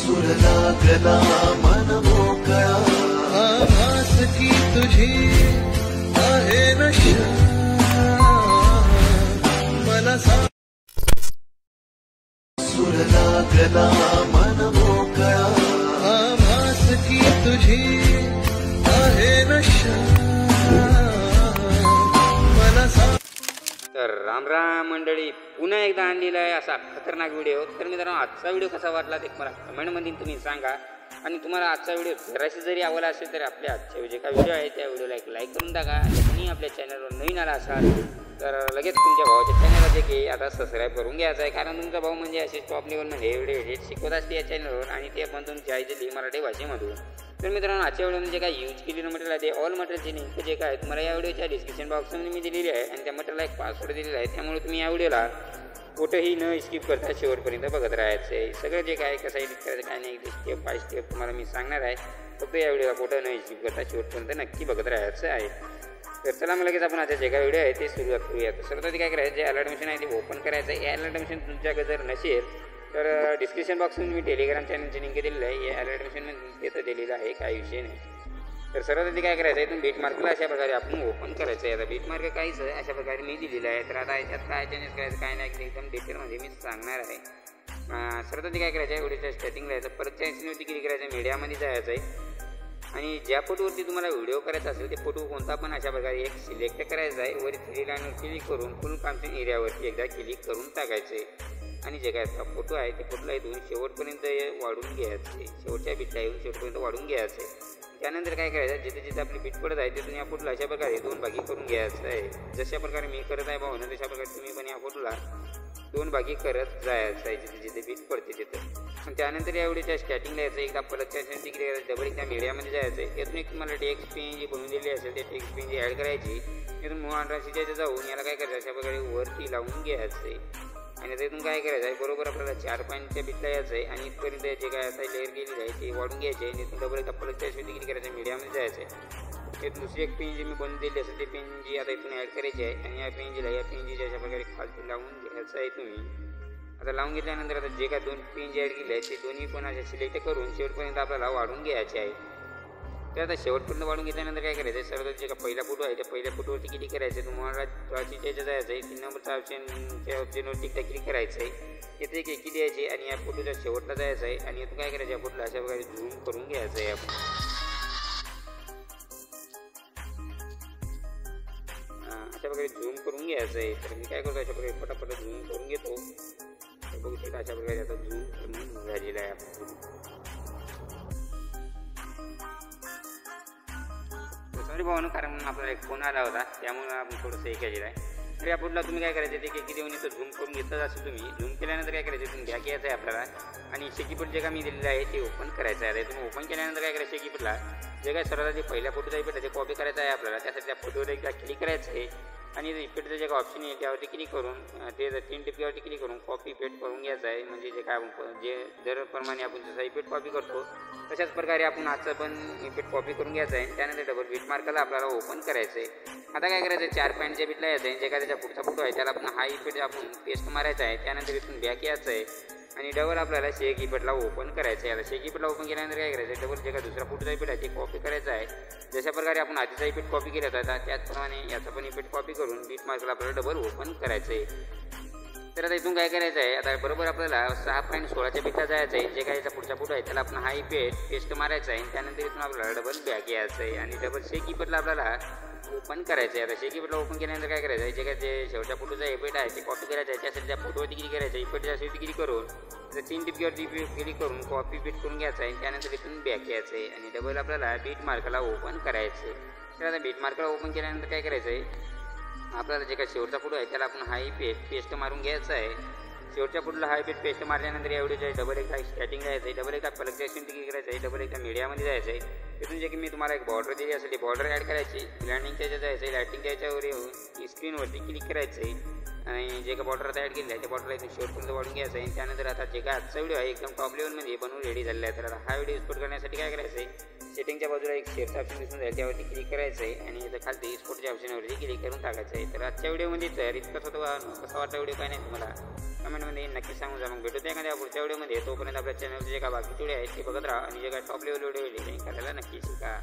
सूर लागला मन मोकळा आभास की तुझी आहे नशा मला सूर लागला मन मोकळा आभास की तुझी आहे नशा मला तर राम राम मंडळी, पुन्हा एकदा आणलेला आहे असा खतरनाक व्हिडिओ. तर मित्रांनो, आजचा व्हिडिओ कसा वाटला ते मला कमेंटमध्ये तुम्ही सांगा. आणि तुम्हाला आजचा व्हिडिओ जराशी जरी आवडला असेल तर आपल्या आजचे जे काही व्हिडिओ आहे त्या व्हिडिओला एक लाईक करून टाका. आणि तुम्ही आपल्या चॅनलवर नवीन आला असाल तर लगेच तुमच्या भावाच्या चॅनलला जे की आता सबस्क्राईब करून घ्यायचं आहे. कारण तुमचा भाऊ म्हणजे असे टॉप लेवलमध्ये व्हिडिओ शिकवत असते या चॅनलवर, आणि ते पण तुमच्या आईचे मराठी भाषेमधून. तर मित्रांनो, आजच्या व्हिडिओमध्ये काय यूज केलेलं मटेरियल आहे ते ऑल मटेरियलचे लिंक जे काय तुम्हाला या व्हिडिओच्या डिस्क्रिप्शन बॉक्समध्ये मी दिलेली आहे, आणि त्या मटेरियलला एक पासवर्ड दिलेला आहे. त्यामुळे तुम्ही या व्हिडिओला कुठंही न स्किप करता शेवटपर्यंत बघत राहायचं आहे. सगळं जे काय कसं एडिट करायचं काय नाही स्टेप बाय स्टेप तुम्हाला मी सांगणार आहे. फक्त या व्हिडिओला कुठं न स्किप करता शेवटपर्यंत नक्की बघत राहायचं आहे. तर चला मग लगेच आपण आता जे काय व्हिडिओ आहे ते सुरुवात करूया. तर सर्वात काय करायचं, जे अलर्ट मशीन आहे ते ओपन करायचं आहे. अलर्ट मशीन तुमच्याकडे जर नसेल तर डिस्क्रिप्शन बॉक्समध्ये मी टेलिग्राम चॅनलची लिंक दिलेलं आहे. या अलर्ट मशीनमध्ये तिथं दिलेलं आहे, काही विषय नाही. तर सर्वात काय करायचं आहे, इथून बीट मार्कला अशा प्रकारे आपण ओपन करायचं आहे. आता बीट मार्क काहीच अशा प्रकारे मी दिलेलं आहे. तर आता याच्यात काय चेंजेस करायचं काय नाही एकदम डिटेलमध्ये मी सांगणार आहे. सर्वात काय करायचं आहे, व्हिडिओच्या स्टार्टिंगला यायचं, परत चॅनलवरती क्लिक करायचं, मीडियामध्ये जायचं आहे. आणि ज्या फोटोवरती तुम्हाला व्हिडिओ करायचा असेल ते फोटो कोणता पण अशा प्रकारे एक सिलेक्ट करायचा आहे. वर 3 लाईनवर क्लिक करून फुल कॉन्टेंट एरियावरती एकदा क्लिक करून टाकायचं आहे. आणि जे काय फोटो आहे ते फोटोला इथून शेवटपर्यंत वाढून घ्यायचं आहे. शेवटच्या बीटला येऊन शेवटपर्यंत वाढून घ्यायचं आहे. त्यानंतर काय करायचं, जिथे जिथे आपली बीट पडत आहे तिथून या फोटोला अशा प्रकारे 2 भागी करून घ्यायचं आहे. जशा प्रकारे मी करत आहे भावना तशा प्रकारे तुम्ही पण या फोटोला 2 भागी करत जायचं आहे जिथे जिथे बीट पडते तिथं. त्यानंतर या व्हिडिओच्या स्टार्टिंगला यायचं, एकदा परतच्या तिकडे डबल एकदा मीडियामध्ये जायचं आहे. यातून एक तुम्हाला टेक्स्ट पेन जी बनवून दिली असेल ते टेक्स्ट पेन जी ॲड करायची. तिथून मूव अंडरशीच्या जाऊन याला काय करायचं, अशा प्रकारे वरती लावून घ्यायचं आहे. आणि त्यातून काय करायचं आहे, बरोबर आपल्याला 4 पॉईंटच्या बीटला यायचं आहे. आणि इथपर्यंत जे काय आता लेअर गेलेली आहे ते वाढून घ्यायचे आहे. तिथून डबल एकदा परतच्या किती करायचं, मीडियामध्ये जायचं आहे. ते दुसरी एक पेन जी मी बनवून दिली असेल ते पेन जी आता इथून ॲड करायची आहे. आणि या पेनजीला अशा प्रकारे खालती लावून घ्यायचं आहे तुम्ही. आता लावून घेतल्यानंतर आता जे काय 2 पेन जे ॲड केले आहेत ते दोन्ही पण असे सिलेक्ट करून शेवटपर्यंत आपल्याला वाढून घ्यायचे आहे. तर आता शेवटपर्यंत वाढून घेतल्यानंतर काय करायचं आहे, सर्वात जे का पहिला फोटो आहे त्या पहिल्या फोटोवरती क्लिक करायचं आहे. तुम्हाला याच्या जायचं आहे, 3 नंबरचा ऑप्शनच्या ऑप्शनवरती क्लिक करायचं आहे. येथे एक एकी द्यायची आणि या फोटोच्या शेवटला जायचं आहे. आणि इथून काय करायचं, या फोटोला अशा प्रकारे झूम करून घ्यायचं आहे. आपण अशा प्रकारे झूम करून घ्यायचं आहे. तर मी काय करतो, अशा प्रकारे फटाफट झूम करून घेतो. बघू शकता अशा प्रकारे आता झूम करून झालेला आहे. सॉरी भावानं, कारण आपल्याला एक फोन आला होता त्यामुळे आपण थोडंसं हे केलेलं आहे. तर या फोटोला तुम्ही काय करायचं, ते किती देऊन इथं झूम करून घेतलं असेल तुम्ही. झूम केल्यानंतर काय करायचं, तुम्ही बॅक यायचं आहे आपल्याला. आणि शेकीपट जे काय मी दिलेलं आहे ते ओपन करायचं आहे. तुम्ही ओपन केल्यानंतर काय करायचं, शेकीपटला जे काय सर्वात जे पहिल्या फोटोचा इफेक्ट आहे ते कॉपी करायचं आहे आपल्याला. त्यासाठी त्या फोटोवर एकदा क्लिक करायचं आहे. आणि इफेक्टचं जे काय ऑप्शन आहे त्यावरती क्लिक करून ते 3 टिपक्यावरती क्लिक करून कॉपी इफेक्ट करून घ्यायचं आहे. म्हणजे जे काय जे दरप्रमाणे आपण जसा इफेक्ट कॉपी करतो तशाच प्रकारे आपण आजचं पण इफेक्ट कॉपी करून घ्यायचं आहे. त्यानंतर डबल बीट मार्कला आपल्याला ओपन करायचं आहे. आता काय करायचं, 4 पॉईंटच्या बीटला यायचं आहे. जे काय त्याच्या पुढचा फोटो आहे त्याला आपण हा इफेक्ट आपण पेस्ट मारायचा आहे. त्यानंतर इथून बॅक यायचं आहे. आणि डबल आपल्याला शेक इफेक्टला ओपन करायचं आहे. आता शेक इफेक्टला ओपन केल्यानंतर काय करायचं, डबल जे काय दुसरा फोटोचा इफेक्ट आहे ते कॉपी करायचा आहे. जशा प्रकारे आपण आधीचा इफेक्ट कॉपी केला होता त्याचप्रमाणे याचा पण इफेक्ट कॉपी करून बीट मार्कला आपल्याला डबल ओपन करायचं आहे. तर आता इथून काय करायचं आहे, आता बरोबर आपल्याला 6.16च्या बीटला जायचं आहे. जे काय याचा पुढचा फोटो आहे त्याला आपण हा इफेक्ट पेस्ट मारायचा आहे. त्यानंतर इथून आपल्याला डबल बॅक यायचं आहे. आणि डबल शेक इफेक्टला आपल्याला ओपन करायचं आहे. आता शेक इफेक्टला ओपन केल्यानंतर काय करायचं आहे, जे काय जे शेवटच्या फोटोचा इफेक्ट आहे ते कॉपी करायचं आहे. त्यासाठी त्या फोटोवरती क्लिक करायचं, इफेक्टच्या शेवटी क्लिक करून 3 टिपक्यावरती क्लिक करून कॉपी पेस्ट करून घ्यायचं आहे. त्यानंतर इथून बॅक यायचं आहे. आणि डबल आपल्याला बीट मार्कला ओपन करायचं आहे. तर आता बीट मार्कला ओपन केल्यानंतर काय करायचं आहे, आपल्याला जे काय शेवटचा फोटो आहे त्याला आपण हा इफेक्ट पेस्ट मारून घ्यायचा आहे. शेवटच्या फोटोला हा इफेक्ट पेस्ट मारल्यानंतर या व्हिडिओच्या डबल एकदा स्टार्टिंग जायचं आहे. डबल एकदा प्लगच्या क्लिक करायचं आहे. डबल एकदा मीडियामध्ये जायचं आहे. तिथून जे की मी तुम्हाला एक बॉर्डर दिली असेल ती बॉर्डर ॲड करायची. लँडिंगच्या याच्यात जायचं आहे. लँडिंगच्या याच्यावर येऊन स्क्रीनवरती क्लिक करायचं आहे. आणि जे काय बॉर्डर आता ॲड केलेलं आहे त्या बॉर्डरला इथून शेवटपर्यंत वाढून घ्यायचं आहे. त्यानंतर आता जे काय आजचा व्हिडिओ आहे एकदम टॉप लेवलमध्ये बनवून रेडी झालेला आहे. तर आता हा व्हिडिओ एक्सपोर्ट करण्यासाठी काय करायचं आहे, सेटिंगच्या बाजूला एक शेअरचं ऑप्शन दिसून जाईल, त्यावरती क्लिक करायचं आहे आणि इथं खालती स्पोर्टच्या ऑप्शनवरती क्लिक करून टाकायचं आहे. तर आजच्या व्हिडिओमध्ये तर इतकंच होतं. कसा वाटला व्हिडिओ काय नाही तुम्हाला कमेंटमध्ये नक्की सांगून जा. मग भेटू एखाद्या पुढच्या व्हिडिओमध्ये. तोपर्यंत आपल्या चॅनलचे जे काय बाकी व्हिडिओ आहेत ते बघत राहा आणि जे काय टॉप लेवल व्हिडिओ आहे ते करायला नक्की शिका.